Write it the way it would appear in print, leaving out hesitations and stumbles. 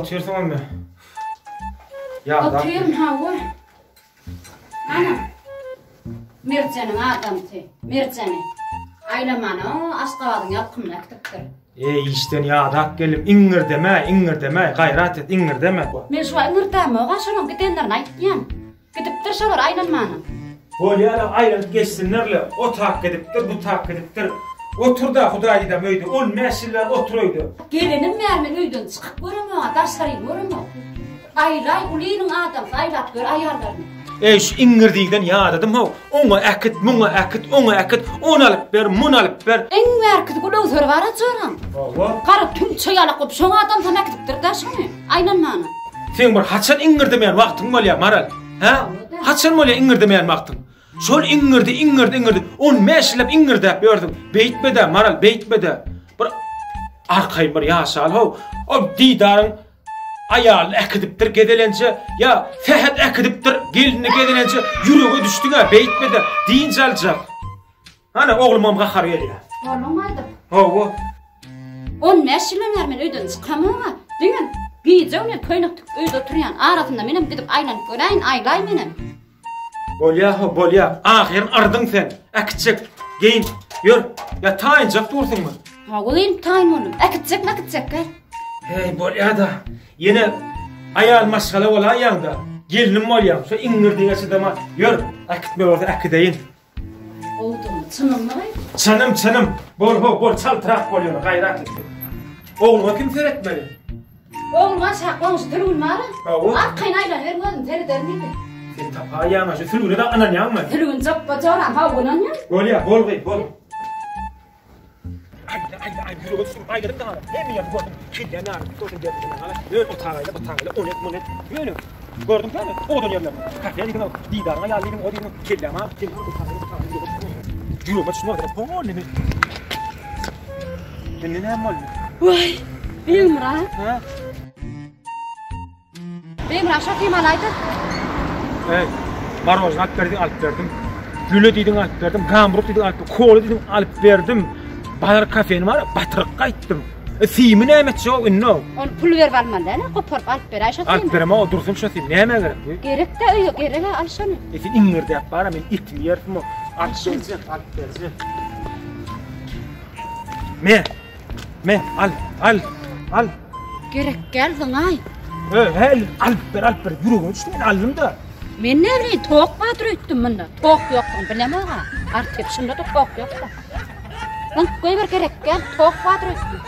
otuyorsun ama. Ya da. Otuyorum hava. Ana. Mercan'ın adamı. Mercan'ı. Aylamana asqavadın yapqımına kitiptir. İşten ya da gelip ingir deme, gayret et, ingir deme. Men şu ingir deme, oğa şunun gidenlerin aytdiyan. Kitiptir şolar aylanmana. Bolyalar aylanıp geçsinlerle, o tak ediptir, bu tak ediptir. Otur da Hudaý da möýdi, ol mäsiller oturuydu. Gelinim mermen öýden çykyp göremiň, daşlaryň göremiň. Aýlay ulynyň adam, aýlap gör aýarlaryny. Şu ingir diýden ýadadım haw. Oňa äkit, muňa äkit, oňa äkit, onu alyp ber, muny alyp ber. Eň merkidi gulawzor bara çöran. Gara tüm çaýalyk op şoň adam tamak edipdir da şonu. Aýlanmana. Sen bir haçan ingir demeýän wagtyň bolýar maral. Ha? Haçan bolýar ingir demeýän wagtyň. Şol ingirdi, on mäşilep ingirde gördüm. Beýtmede maral, beýtmede. Bir arkaý bir ýaşal haw. O diýdaryň ayal äkidipdir gedelençe, ya fehet äkidipdir gelini gedelençe ýüregi düşdüňe beýtmede diýinçe aljak. Ana oglumam gahar gelýär. Olmaýdy. Hawa. On mäşileler men öýden çykamaňa. Diňen giýjegni köýnekdik öýde oturýan arasynda menem gidip aýlanyp göräýin, aýlay menem. Bolya, ahirin ardyň sen, äkitjek, geyin, ýör, ya taýynjak dursunmy? Ha, goýyn taýyn bolum, äkitjek gel. Hey, bolya da, ýene aýal maşgala bolan ýanda, gelinim bolýam, şu ingir diňe dema, ýör, äkitme bolsa äkideýin. Oldum, çynymmy? Çynım, bol, çaltyrak bolýar, gaýrat et. Ogluma kim seretmeli? Ogluma şaqlanşy tülgünmara? Hawa. Arkaýyn aýlan bermedin, teri dermedi. Sen tapaýama, şu tülgüne de anan ýagmy? Tülgün jappa jaran, ha bonan ýa? Bolya, bol. Ay, ayladım da hala. Hem yapı gördüm. Kirlerini ağrım. Gördüm geldim. Öyle o tağıyla, onet. Böyle. Gördüm değil mi? O dönüyorlar. Kafeye dedim, didarına geldim. O dedim, kirleme. Yürüme şunu kadar. Pon ne mi? Ben ne hem oldu? Vay, Bimra. Ha? Bimra, şakayım alaydı. Evet. Marojna alıp verdim. Lüle dedim alıp verdim. Gambruk dedim alıp verdim. Kola dedim alıp verdim. Bayar kafenin var, batırık gaýtdym. Siými nämetçi o inno? On pul berip almandan, goparyp alyp ber, aýşa. Alyp berem, o dursun şo siým. Näme gerek? Gerekde öýe, gerek al şonu. Sen ingirde ýap bara, men itli ýerdim o. Alyp berje. Me, al. Gerek geldiň aý. Hel, alyp ber, ýüregime düşdü, men aldym da. Men ne bileyim, tok batyr öýtdim munda. Tok ýokdyň, bilemem aga. Artık şunda da tok ýokdy. Lan koy bir gerek gel, tok batyr öýtdim.